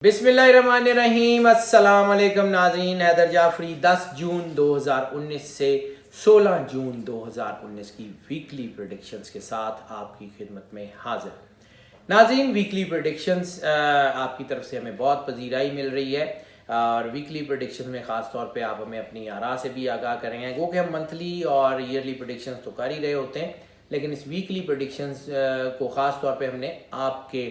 बिस्मिल्लाहिर्रहमानिर्रहीम। अस्सलाम वालेकुम नाज़रीन। हैदर जाफरी 10 जून 2019 से 16 जून 2019 की वीकली प्रेडिक्शंस के साथ आपकी खिदमत में हाजिर। नाज़रीन, वीकली प्रेडिक्शंस आपकी तरफ से हमें बहुत पजीराई मिल रही है और वीकली प्रेडिक्शंस में ख़ास तौर पे आप हमें अपनी आरा से भी आगाह करेंगे। वो कि हम मंथली और ईयरली प्रेडिक्शंस तो कर ही रहे होते हैं, लेकिन इस वीकली प्रेडिक्शंस को ख़ास तौर पे हमने आपके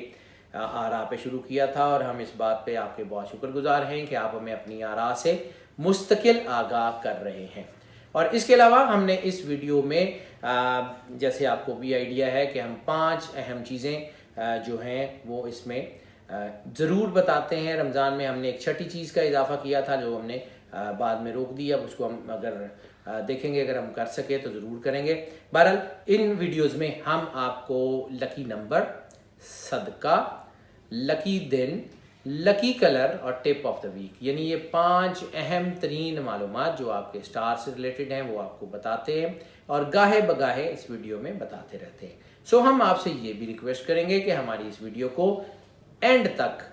आरा पे शुरू किया था और हम इस बात पे आपके बहुत शुक्रगुजार हैं कि आप हमें अपनी आरा से मुस्तकिल आगाह कर रहे हैं। और इसके अलावा हमने इस वीडियो में जैसे आपको भी आइडिया है कि हम 5 अहम चीज़ें जो हैं वो इसमें ज़रूर बताते हैं। रमज़ान में हमने एक छठी चीज़ का इजाफा किया था जो हमने बाद में रोक दिया। उसको हम अगर देखेंगे, अगर हम कर सके तो ज़रूर करेंगे। बहरहाल इन वीडियोज़ में हम आपको लकी नंबर, सदका, लकी दिन, लकी कलर और टिप ऑफ द वीक, यानी ये 5 अहम तरीन मालूमात जो आपके स्टार से रिलेटेड हैं वो आपको बताते हैं और गाहे बगाहे इस वीडियो में बताते रहते हैं। सो हम आपसे ये भी रिक्वेस्ट करेंगे कि हमारी इस वीडियो को एंड तक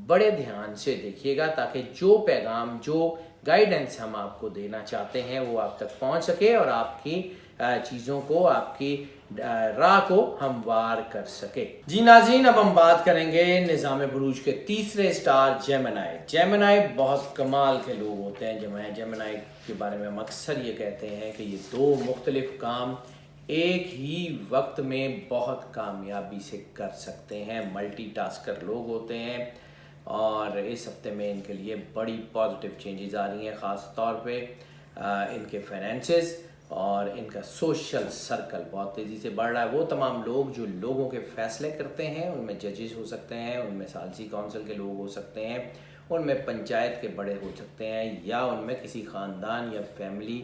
बड़े ध्यान से देखिएगा ताकि जो पैगाम, जो गाइडेंस हम आपको देना चाहते हैं वो आप तक पहुंच सके और आपकी चीज़ों को, आपकी राह को हमवार कर सके। जी नाज़रीन, अब हम बात करेंगे निज़ाम बुरूज के तीसरे स्टार जेमिनी। जेमिनी बहुत कमाल के लोग होते हैं। जेमिनी के बारे में हम अक्सर ये कहते हैं कि ये 2 मुख्तलिफ काम एक ही वक्त में बहुत कामयाबी से कर सकते हैं। मल्टीटास्कर लोग होते हैं और इस हफ्ते में इनके लिए बड़ी पॉजिटिव चेंजेस आ रही हैं। ख़ास तौर पे इनके फाइनेंसेस और इनका सोशल सर्कल बहुत तेज़ी से बढ़ रहा है। वो तमाम लोग जो लोगों के फ़ैसले करते हैं, उनमें जजेस हो सकते हैं, उनमें सालसी काउंसिल के लोग हो सकते हैं, उनमें पंचायत के बड़े हो सकते हैं या उनमें किसी ख़ानदान या फैमिली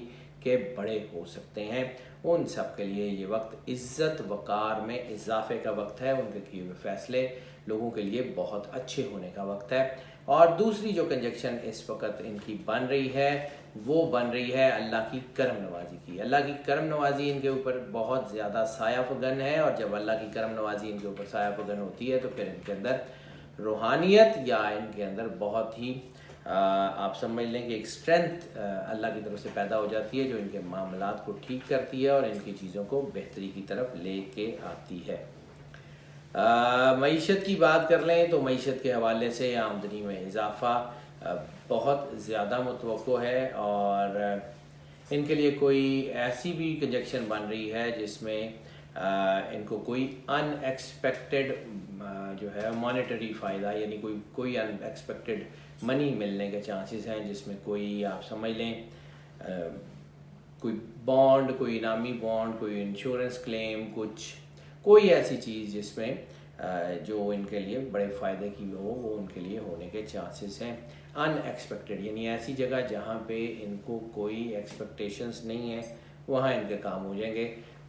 के बड़े हो सकते हैं। उन सब के लिए ये वक्त इज़्ज़त वक़ार में इजाफे का वक्त है। उनके किए हुए फ़ैसले लोगों के लिए बहुत अच्छे होने का वक्त है। और दूसरी जो कंजक्शन इस वक्त इनकी बन रही है वो बन रही है अल्लाह की करम नवाजी की। अल्लाह की करम नवाजी इनके ऊपर बहुत ज़्यादा साया फगन है और जब अल्लाह की करम नवाजी इनके ऊपर साया फगन होती है तो फिर इनके अंदर रूहानियत या इनके अंदर बहुत ही आप समझ लें कि एक स्ट्रेंथ अल्लाह की तरफ से पैदा हो जाती है जो इनके मामलात को ठीक करती है और इनकी चीज़ों को बेहतरी की तरफ लेके आती है। मईशत की बात कर लें तो मईशत के हवाले से आमदनी में इजाफा बहुत ज़्यादा मुतवक्को है और इनके लिए कोई ऐसी भी कंजक्शन बन रही है जिसमें इनको कोई अनएक्सपेक्टेड जो है मॉनेटरी फ़ायदा, यानी कोई अनएक्सपेक्टेड मनी मिलने के चांसेस हैं, जिसमें कोई आप समझ लें कोई बॉन्ड, कोई इनामी बॉन्ड, कोई इंश्योरेंस क्लेम, कोई ऐसी चीज़ जिसमें जो इनके लिए बड़े फ़ायदे की हो वो उनके लिए होने के चांसेस हैं। अनएक्सपेक्टेड यानी ऐसी जगह जहाँ पे इनको कोई एक्सपेक्टेशंस नहीं है वहाँ इनके काम हो जाएंगे।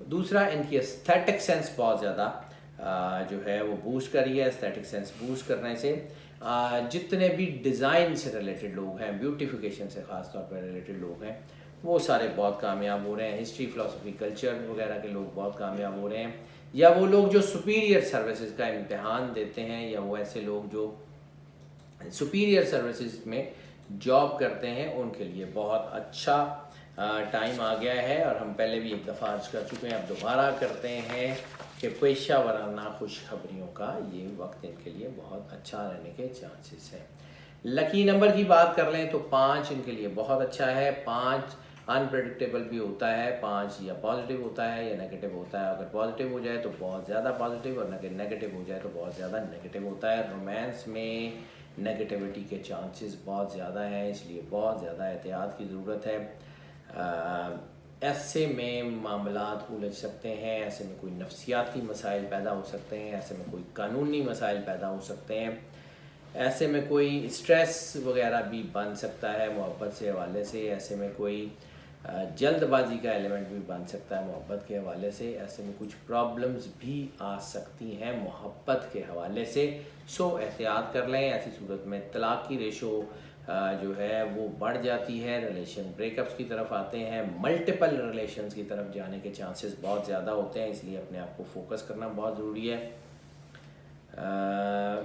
दूसरा, इनकी एस्थेटिक सेंस बहुत ज़्यादा जो है वो बूस्ट कर रही है। एस्थेटिक सेंस बूस्ट करने से जितने भी डिज़ाइन से रिलेटेड लोग हैं, ब्यूटिफिकेशन से ख़ास तौर पर रिलेटेड लोग हैं, वो सारे बहुत कामयाब हो रहे हैं। हिस्ट्री, फ़िलासफ़ी, कल्चर वगैरह के लोग बहुत कामयाब हो रहे हैं, या वो लोग जो सुपीरियर सर्विसेज का इम्तिहान देते हैं या वो ऐसे लोग जो सुपीरियर सर्विसेज में जॉब करते हैं उनके लिए बहुत अच्छा टाइम आ गया है। और हम पहले भी एक दफ़ा अर्ज कर चुके हैं, अब दोबारा करते हैं कि पेशा वराना खुशखबरियों का ये वक्त इनके लिए बहुत अच्छा रहने के चांसेस हैं। लकी नंबर की बात कर लें तो 5 इनके लिए बहुत अच्छा है। 5 अनप्रेडिक्टेबल भी होता है। 5 या पॉजिटिव होता है या नेगेटिव होता है। अगर पॉजिटिव हो जाए तो बहुत ज़्यादा पॉजिटिव और नेगेटिव हो जाए तो बहुत ज़्यादा नेगेटिव होता है। रोमांस में नेगेटिविटी के चांसेस बहुत ज़्यादा हैं, इसलिए बहुत ज़्यादा एहतियात की ज़रूरत है। ऐसे में मामलात उलझ सकते हैं, ऐसे में कोई नफ्सियाती मसाइल पैदा हो सकते हैं, ऐसे में कोई कानूनी मसाइल पैदा हो सकते हैं, ऐसे में कोई स्ट्रेस वगैरह भी बन सकता है मोहब्बत से हवाले से, ऐसे में कोई जल्दबाजी का एलिमेंट भी बन सकता है मोहब्बत के हवाले से, ऐसे में कुछ प्रॉब्लम्स भी आ सकती हैं मोहब्बत के हवाले से। सो एहतियात कर लें। ऐसी सूरत में तलाक़ की रेशो जो है वो बढ़ जाती है, रिलेशन ब्रेकअप्स की तरफ आते हैं, मल्टीपल रिलेशंस की तरफ जाने के चांसेस बहुत ज़्यादा होते हैं, इसलिए अपने आप को फोकस करना बहुत ज़रूरी है।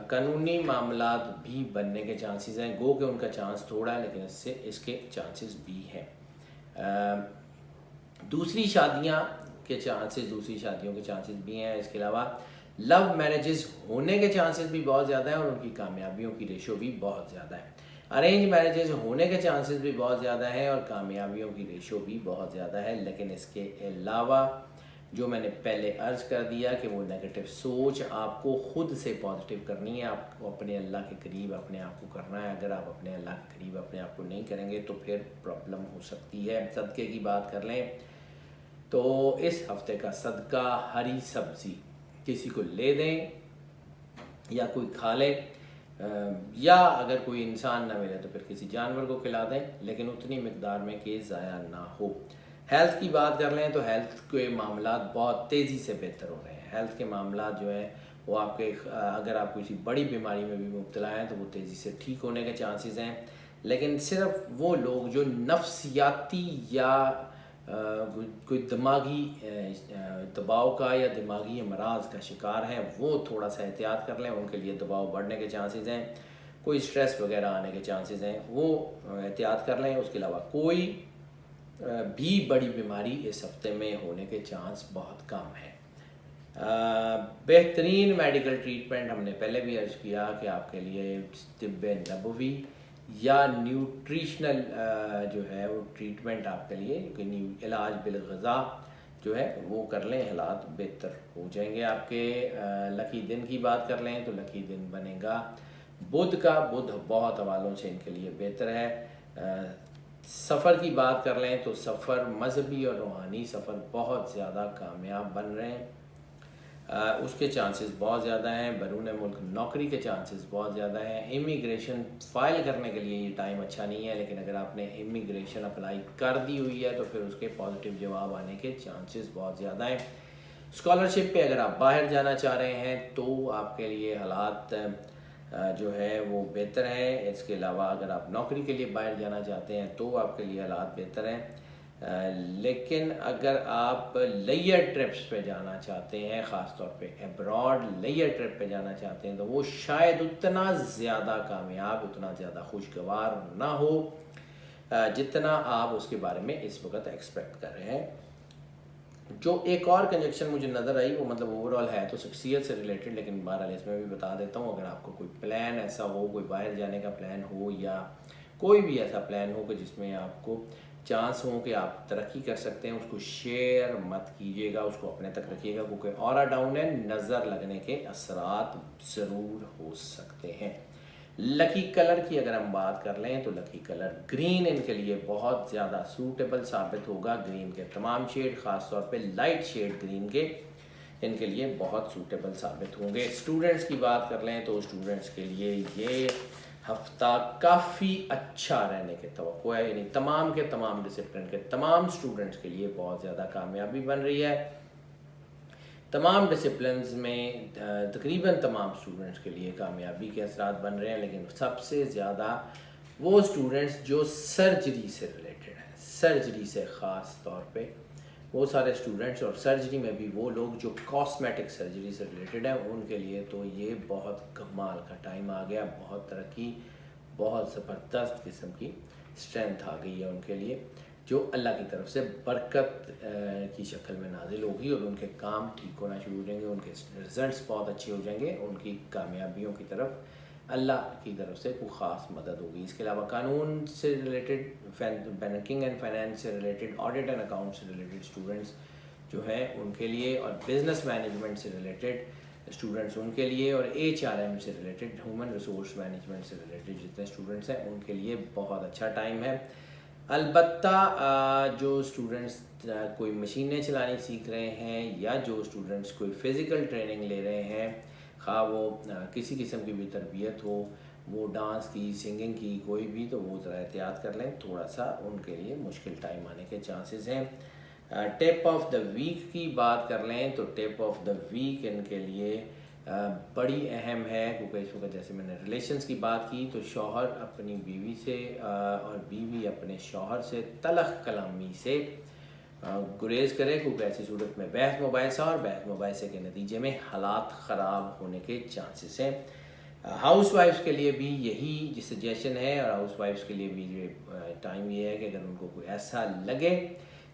قانونی معاملات بھی بننے کے چانسز ہیں، گو کہ ان کا چانس تھوڑا ہے لیکن اس کے چانسز بھی ہیں۔ دوسری شادیوں کے چانسز بھی ہیں۔ اس کے علاوہ لو میرجز ہونے کے چانسز بھی بہت زیادہ ہیں اور ان کی کامیابیوں کی ریشو بھی بہت زیادہ ہے۔ ارینج میرجز ہونے کے چانسز بھی بہت زیادہ ہیں اور کامیابیوں کی ریشو بھی بہت زیادہ ہے، لیکن اس کے علاوہ جو میں نے پہلے عرض کر دیا کہ وہ نیگیٹو سوچ آپ کو خود سے پازیٹیو کرنی ہے، آپ کو اپنے اللہ کے قریب اپنے آپ کو کرنا ہے۔ اگر آپ اپنے اللہ کے قریب اپنے آپ کو نہیں کریں گے تو پھر پرابلم ہو سکتی ہے۔ صدقے کی بات کر لیں تو اس ہفتے کا صدقہ ہری سبزی کسی کو لے دیں یا کوئی کھا لے، یا اگر کوئی انسان نہ ملے تو پھر کسی جانور کو کھلا دیں، لیکن اتنی مقدار میں کہ ضائع نہ ہو۔ ہیلتھ کی بات کر لیں تو ہیلتھ کے معاملات بہت تیزی سے بہتر ہو رہے ہیں۔ ہیلتھ کے معاملات جو ہیں وہ آپ کے اگر آپ کسی بڑی بیماری میں بھی مبتلا ہیں تو وہ تیزی سے ٹھیک ہونے کے چانسز ہیں، لیکن صرف وہ لوگ جو نفسیاتی یا کوئی دماغی دباؤ کا یا دماغی امراض کا شکار ہیں وہ تھوڑا سا احتیاط کر لیں، ان کے لیے دباؤ بڑھنے کے چانسز ہیں، کوئی سٹریس وغیرہ آنے کے چانسز ہیں، وہ احتیاط کر لیں۔ اس کے علاوہ کوئی بھی بڑی بیماری اس ہفتے میں ہونے کے چانس بہت کم ہیں۔ بہترین میڈیکل ٹریٹمنٹ ہم نے پہلے بھی عرض کیا کہ آپ کے لیے طب نبوی یا نیوٹریشنل جو ہے وہ ٹریٹمنٹ آپ کے لیے علاج بالغذا جو ہے وہ کر لیں، حالات بہتر ہو جائیں گے آپ کے۔ لکی دن کی بات کر لیں تو لکی دن بنے گا بدھ کا، بدھ بہت حوالوں سے ان کے لیے بہتر ہے۔ سفر کی بات کر لیں تو سفر مذہبی اور روحانی سفر بہت زیادہ کامیاب بن رہے ہیں، اس کے چانسز بہت زیادہ ہیں۔ بیرون ملک نوکری کے چانسز بہت زیادہ ہیں۔ امیگریشن فائل کرنے کے لیے یہ ٹائم اچھا نہیں ہے، لیکن اگر آپ نے امیگریشن اپلائی کر دی ہوئی ہے تو پھر اس کے پازیٹیو جواب آنے کے چانسز بہت زیادہ ہیں۔ اسکالرشپ پہ اگر آپ باہر جانا چاہ رہے ہیں تو آپ کے لیے حالات جو ہے وہ بہتر ہیں۔ اس کے علاوہ اگر آپ نوکری کے لیے باہر جانا چاہتے ہیں تو آپ کے لیے حالات بہتر ہیں، لیکن اگر آپ لیئر ٹرپس پہ جانا چاہتے ہیں، خاص طور پہ ایبراڈ لیئر ٹرپ پہ جانا چاہتے ہیں تو وہ شاید اتنا زیادہ کامیاب، اتنا زیادہ خوشگوار نہ ہو جتنا آپ اس کے بارے میں اس وقت ایکسپیکٹ کر رہے ہیں۔ جو ایک اور کنجکشن مجھے نظر آئی وہ مطلب اوورال ہے تو شخصیت سے ریلیٹڈ، لیکن بہرحال اس میں بھی بتا دیتا ہوں، اگر آپ کو کوئی پلان ایسا ہو، کوئی باہر جانے کا پلان ہو یا کوئی بھی ایسا پلان ہو کہ جس میں آپ کو چانس ہو کہ آپ ترقی کر سکتے ہیں، اس کو شیئر مت کیجیے گا، اس کو اپنے تک رکھیے گا، کیونکہ اورا ڈاؤن ہے، نظر لگنے کے اثرات ضرور ہو سکتے ہیں۔ لکی کلر کی اگر ہم بات کر لیں تو لکی کلر گرین ان کے لیے بہت زیادہ سوٹیبل ثابت ہوگا۔ گرین کے تمام شیڈ، خاص طور پہ لائٹ شیڈ گرین کے، ان کے لیے بہت سوٹیبل ثابت ہوں گے۔ اسٹوڈنٹس کی بات کر لیں تو اسٹوڈنٹس کے لیے یہ ہفتہ کافی اچھا رہنے کی توقع ہے، یعنی تمام کے تمام ڈسپلن کے تمام اسٹوڈنٹس کے لیے بہت زیادہ کامیابی بن رہی ہے۔ تمام ڈسپلنز میں تقریباً تمام اسٹوڈنٹس کے لیے کامیابی کے اثرات بن رہے ہیں، لیکن سب سے زیادہ وہ اسٹوڈنٹس جو سرجری سے ریلیٹڈ ہیں، سرجری سے خاص طور پہ وہ سارے اسٹوڈنٹس، اور سرجری میں بھی وہ لوگ جو کاسمیٹک سرجری سے ریلیٹڈ ہیں، ان کے لیے تو یہ بہت کمال کا ٹائم آ گیا، بہت ترقی، بہت زبردست قسم کی اسٹرینتھ آ گئی ہے ان کے لیے، جو اللہ کی طرف سے برکت کی شکل میں نازل ہوگی اور ان کے کام ٹھیک ہونا شروع ہو جائیں گے، ان کے رزلٹس بہت اچھے ہو جائیں گے، ان کی کامیابیوں کی طرف اللہ کی طرف سے کوئی خاص مدد ہوگی۔ اس کے علاوہ قانون سے ریلیٹڈ، بینکنگ اینڈ فائنینس سے ریلیٹڈ، آڈٹ اینڈ اکاؤنٹ سے ریلیٹڈ اسٹوڈنٹس جو ہیں ان کے لیے، اور بزنس مینجمنٹ سے ریلیٹڈ اسٹوڈنٹس ان کے لیے، اور HRM سے ریلیٹڈ، ہیومن ریسورس مینجمنٹ سے ریلیٹڈ جتنے اسٹوڈنٹس ہیں ان کے لیے بہت اچھا ٹائم ہے۔ البتہ جو اسٹوڈنٹس کوئی مشینیں چلانی سیکھ رہے ہیں یا جو اسٹوڈنٹس کوئی فزیکل ٹریننگ لے رہے ہیں، خواہ وہ کسی قسم کی بھی تربیت ہو، وہ ڈانس کی، سنگنگ کی، کوئی بھی، تو وہ ذرا احتیاط کر لیں، تھوڑا سا ان کے لیے مشکل ٹائم آنے کے چانسز ہیں۔ ٹپ آف دا ویک کی بات کر لیں تو ٹپ آف دا ویک ان کے لیے بڑی اہم ہے، کیونکہ اس وقت جیسے میں نے ریلیشنز کی بات کی تو شوہر اپنی بیوی سے اور بیوی اپنے شوہر سے تلخ کلامی سے गुरेज करें, क्योंकि ऐसी सूरत में बहस मुबाहिसा और बहस मुबाहिसे के नतीजे में हालात ख़राब होने के चांसेस हैं। हाउस वाइफ्स के लिए भी यही सजेशन है, और हाउस वाइफ्स के लिए भी ये टाइम ये है कि अगर उनको कोई ऐसा लगे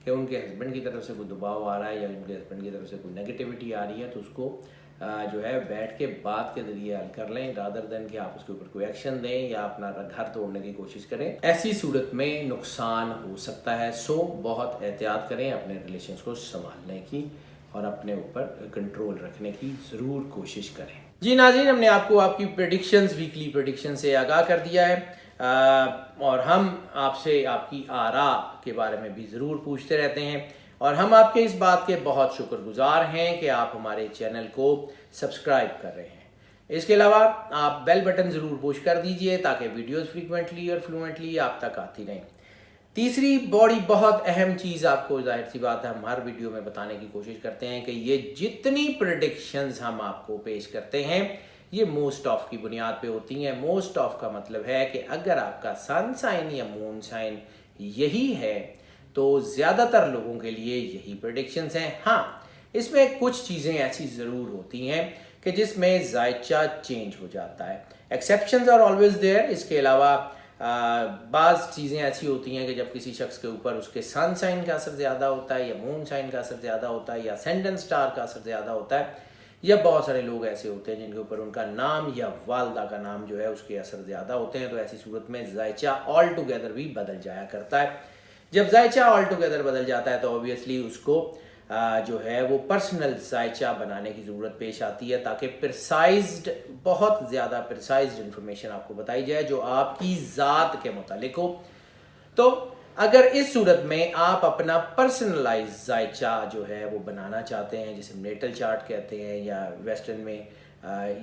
कि उनके हस्बैंड की तरफ से कोई दबाव आ रहा है या उनके हस्बैंड की तरफ से कोई नेगेटिविटी आ रही है, तो उसको जो है बैठ के बात के ज़रिए हल कर लें, रादर देन कि आप उसके ऊपर कोई एक्शन दें या अपना घर तोड़ने की कोशिश करें। ऐसी सूरत में नुकसान हो सकता है। सो बहुत एहतियात करें अपने रिलेशंस को संभालने की और अपने ऊपर कंट्रोल रखने की ज़रूर कोशिश करें। जी नाज़रीन, हमने आपको आपकी प्रेडिक्शंस, वीकली प्रेडिक्शन से आगाह कर दिया है, और हम आपसे आपकी आरा के बारे में भी ज़रूर पूछते रहते हैं, और हम आपके इस बात के बहुत शुक्रगुजार हैं कि आप हमारे चैनल को सब्सक्राइब कर रहे हैं। इसके अलावा आप बेल बटन ज़रूर पुश कर दीजिए ताकि वीडियोस फ्रीक्वेंटली और फ्लुएंटली आप तक आती रहें। तीसरी बहुत अहम चीज़ आपको, जाहिर सी बात है, हम हर वीडियो में बताने की कोशिश करते हैं कि ये जितनी प्रेडिक्शंस हम आपको पेश करते हैं ये मोस्ट ऑफ की बुनियाद पे होती हैं। मोस्ट ऑफ का मतलब है कि अगर आपका सन साइन या मून साइन यही है तो ज़्यादातर लोगों के लिए यही प्रेडिक्शंस हैं। हाँ, इसमें कुछ चीज़ें ऐसी ज़रूर होती हैं कि जिसमें जायचा चेंज हो जाता है। Exceptions are always there. इसके अलावा बाज़ चीज़ें ऐसी होती हैं कि जब किसी शख्स के ऊपर उसके सन साइन का असर ज़्यादा होता है या मून साइन का असर ज़्यादा होता है या असेंडेंट स्टार का असर ज़्यादा होता है, या बहुत सारे लोग ऐसे होते हैं जिनके ऊपर उनका नाम या वालदा का नाम जो है उसके असर ज़्यादा होते हैं, तो ऐसी सूरत में जायचा ऑल टुगेदर भी बदल जाया करता है। जब जायचा ऑल टुगेदर बदल जाता है तो ऑब्वियसली उसको जो है वो पर्सनल जायचा बनाने की ज़रूरत पेश आती है, ताकि प्रिसाइज्ड, बहुत ज़्यादा प्रिसाइज्ड इन्फॉर्मेशन आपको बताई जाए जो आपकी ज़ात के मुतालिक हो। तो अगर इस सूरत में आप अपना पर्सनलाइज जायचा जो है वो बनाना चाहते हैं, जिसे नेटल चार्ट कहते हैं या वेस्टर्न में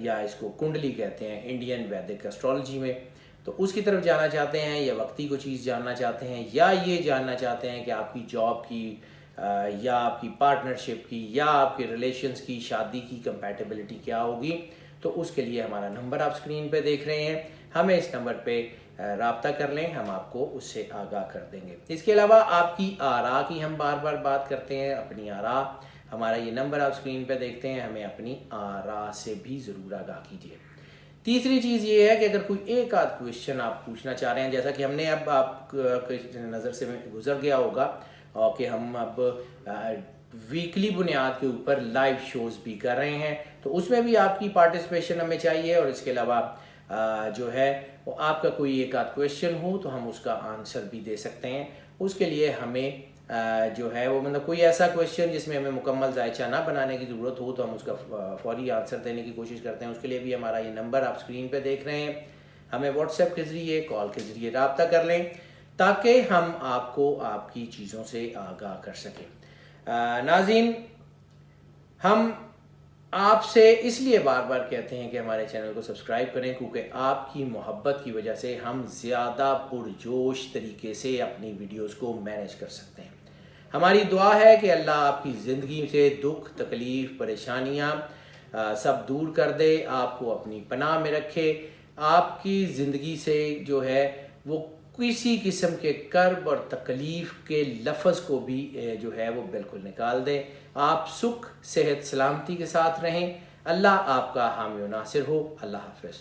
या इसको कुंडली कहते हैं इंडियन वैदिक एस्ट्रोलॉजी में, तो उसकी तरफ जाना चाहते हैं, या वक्ती को चीज़ जानना चाहते हैं, या ये जानना चाहते हैं कि आपकी जॉब की या आपकी पार्टनरशिप की या आपके रिलेशंस की, शादी की कंपैटिबिलिटी क्या होगी, तो उसके लिए हमारा नंबर आप स्क्रीन पे देख रहे हैं, हमें इस नंबर पे राब्ता कर लें, हम आपको उससे आगाह कर देंगे। इसके अलावा आपकी आरा की हम बार बार बात करते हैं, अपनी आरा, हमारा ये नंबर आप स्क्रीन पे देखते हैं, हमें अपनी आरा से भी ज़रूर आगाह कीजिए। तीसरी चीज़ ये है कि अगर कोई एक आध क्वेश्चन आप पूछना चाह रहे हैं, जैसा कि हमने अब आप नज़र से गुजर गया होगा और कि हम अब वीकली बुनियाद के ऊपर लाइव शोज़ भी कर रहे हैं, तो उसमें भी आपकी पार्टिसिपेशन हमें चाहिए। और इसके अलावा जो है वो आपका कोई एक आध क्वेश्चन हो तो हम उसका आंसर भी दे सकते हैं। उसके लिए हमें जो है वो मतलब कोई ऐसा क्वेश्चन जिसमें हमें मुकम्मल जायचा ना बनाने की ज़रूरत हो तो हम उसका फौरी आंसर देने की कोशिश करते हैं। उसके लिए भी हमारा ये नंबर आप स्क्रीन पे देख रहे हैं, हमें व्हाट्सएप के ज़रिए, कॉल के ज़रिए रब्ता कर लें ताकि हम आपको आपकी चीज़ों से आगाह कर सकें। नाज़रीन, हम आपसे इसलिए बार बार कहते हैं कि हमारे चैनल को सब्सक्राइब करें, क्योंकि आपकी मोहब्बत की वजह से हम ज़्यादा पुरजोश तरीके से अपनी वीडियोस को मैनेज कर सकते हैं। हमारी दुआ है कि अल्लाह आपकी ज़िंदगी से दुख, तकलीफ़, परेशानियाँ सब दूर कर दे, आपको अपनी पनाह में रखे, आपकी ज़िंदगी से जो है वो किसी किस्म के कर्ब और तकलीफ़ के लफ्ज़ को भी जो है वो बिल्कुल निकाल दें। आप सुख, सेहत, सलामती के साथ रहें। अल्लाह आपका हामी व नासिर हो। अल्लाह हाफ़िज़।